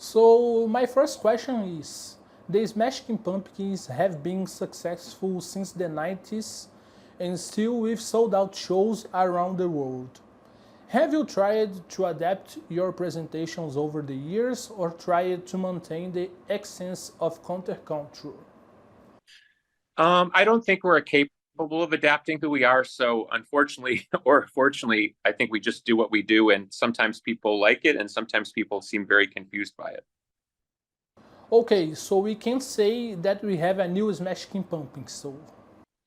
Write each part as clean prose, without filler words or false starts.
So my first question is, the Smashing Pumpkins have been successful since the 90s and still with sold out shows around the world. Have you tried to adapt your presentations over the years or tried to maintain the essence of counterculture? I don't think we're capable of adapting who we are. So unfortunately, or fortunately, I think we just do what we do. And sometimes people like it and sometimes people seem very confused by it. Okay, so we can say that we have a new Smashing Pumpkins. So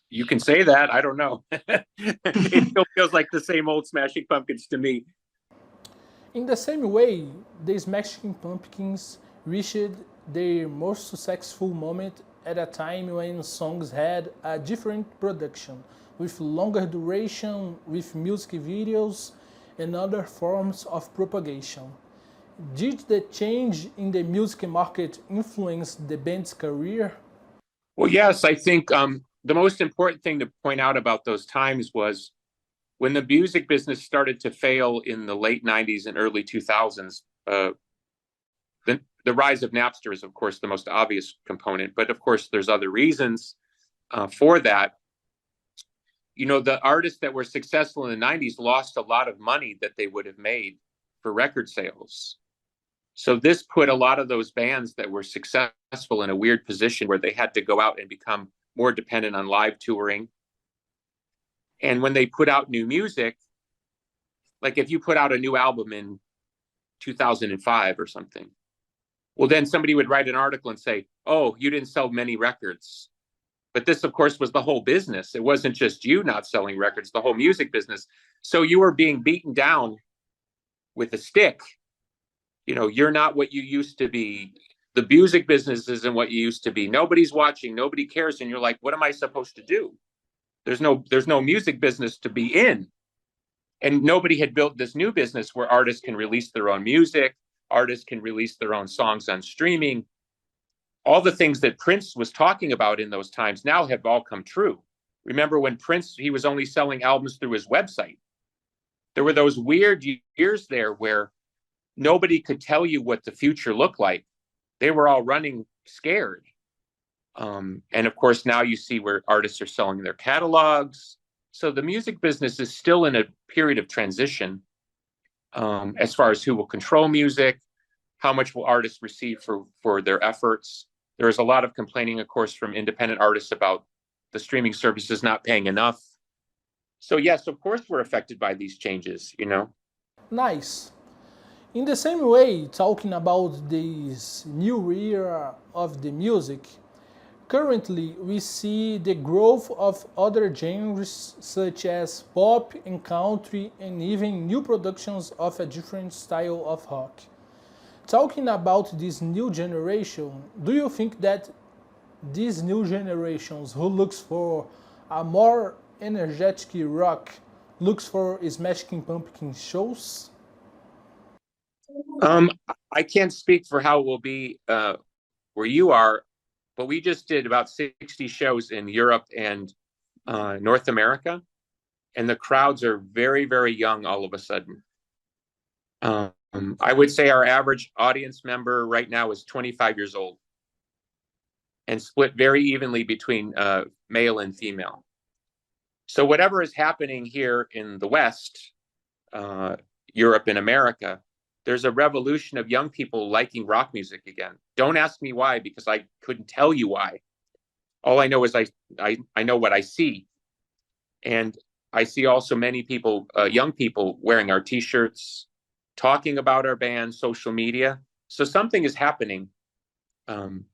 You can say that. I don't know. It still feels like the same old Smashing Pumpkins to me. in the same way, the Smashing Pumpkins reached their most successful moment at a time when songs had a different production, with longer duration, with music videos, and other forms of propagation. Did the change in the music market influence the band's career? Well, yes, I think the most important thing to point out about those times was when the music business started to fail in the late 90s and early 2000s. The rise of Napster is, of course, the most obvious component, but of course, there's other reasons for that. You know, the artists that were successful in the 90s lost a lot of money that they would have made for record sales. So this put a lot of those bands that were successful in a weird position where they had to go out and become more dependent on live touring. And when they put out new music, like if you put out a new album in 2005 or something, well, then somebody would write an article and say, oh, you didn't sell many records. But this, of course, was the whole business. It wasn't just you not selling records, the whole music business. So you were being beaten down with a stick. You know, you're not what you used to be. The music business isn't what you used to be. Nobody's watching, nobody cares. And you're like, what am I supposed to do? There's no music business to be in. And nobody had built this new business where artists can release their own music, artists can release their own songs on streaming. All the things that Prince was talking about in those times now have all come true. Remember when Prince, he was only selling albums through his website. There were those weird years there where nobody could tell you what the future looked like. They were all running scared. And of course, now you see where artists are selling their catalogs. So the music business is still in a period of transition as far as who will control music, how much will artists receive for their efforts. There is a lot of complaining, of course, from independent artists about the streaming services not paying enough. So yes, of course, we're affected by these changes, you know. Nice. In the same way, talking about this new era of the music, currently we see the growth of other genres such as pop and country and even new productions of a different style of rock. Talking about this new generation, do you think that these new generations who looks for a more energetic rock looks for Smashing Pumpkins shows? Um, I can't speak for how it will be where you are, but we just did about 60 shows in Europe and North America, and the crowds are very, very young all of a sudden. I would say our average audience member right now is 25 years old and split very evenly between male and female. So whatever is happening here in the West, Europe and America, there's a revolution of young people liking rock music again. Don't ask me why, because I couldn't tell you why. All I know is I know what I see. And I see also many people, young people wearing our t-shirts, talking about our band, social media. So something is happening.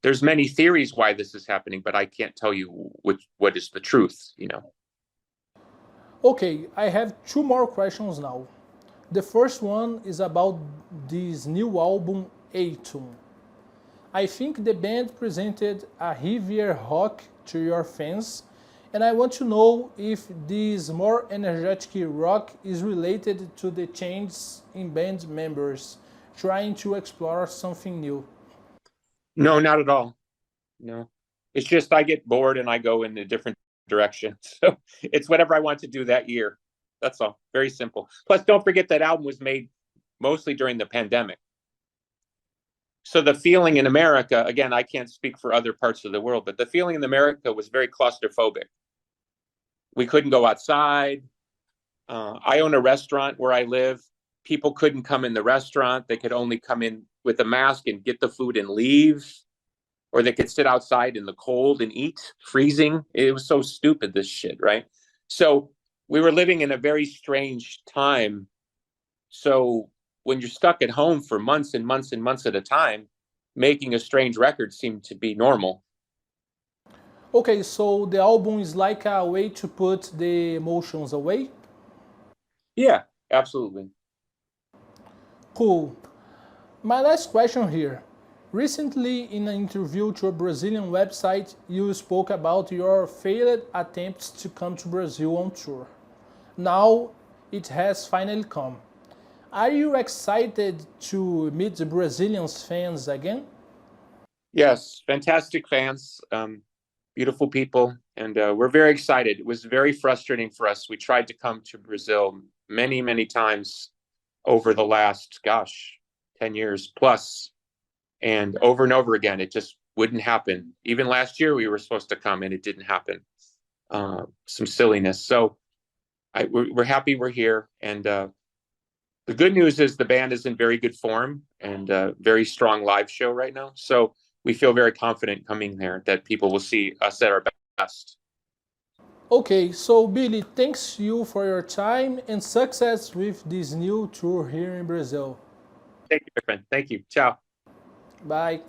There's many theories why this is happening, but I can't tell you what is the truth, you know. Okay, I have two more questions now. The first one is about this new album, Atom. I think the band presented a heavier rock to your fans, and I want to know if this more energetic rock is related to the changes in band members trying to explore something new. No, not at all. No. It's just I get bored and I go in a different direction. So it's whatever I want to do that year. That's all. Very simple. Plus, don't forget that album was made mostly during the pandemic. So the feeling in America, again, I can't speak for other parts of the world, but the feeling in America was very claustrophobic. We couldn't go outside. I own a restaurant where I live. People couldn't come in the restaurant. They could only come in with a mask and get the food and leave, or they could sit outside in the cold and eat, freezing. It was so stupid, this shit, right? So we were living in a very strange time. So when you're stuck at home for months and months and months at a time, making a strange record seemed to be normal. Okay, so the album is like a way to put the emotions away? Yeah, absolutely. Cool. My last question here. Recently, in an interview to a Brazilian website, you spoke about your failed attempts to come to Brazil on tour. Now it has finally come. Are you excited to meet the Brazilian fans again? Yes, fantastic fans, beautiful people, and we're very excited. It was very frustrating for us. We tried to come to Brazil many, many times over the last, 10 years plus, and over again. It just wouldn't happen. Even last year, we were supposed to come, and it didn't happen. Some silliness. So we're happy we're here, and the good news is the band is in very good form and very strong live show right now. So we feel very confident coming there that people will see us at our best. Okay, so Billy, thanks you for your time and success with this new tour here in Brazil. Thank you, my friend. Thank you. Ciao. Bye.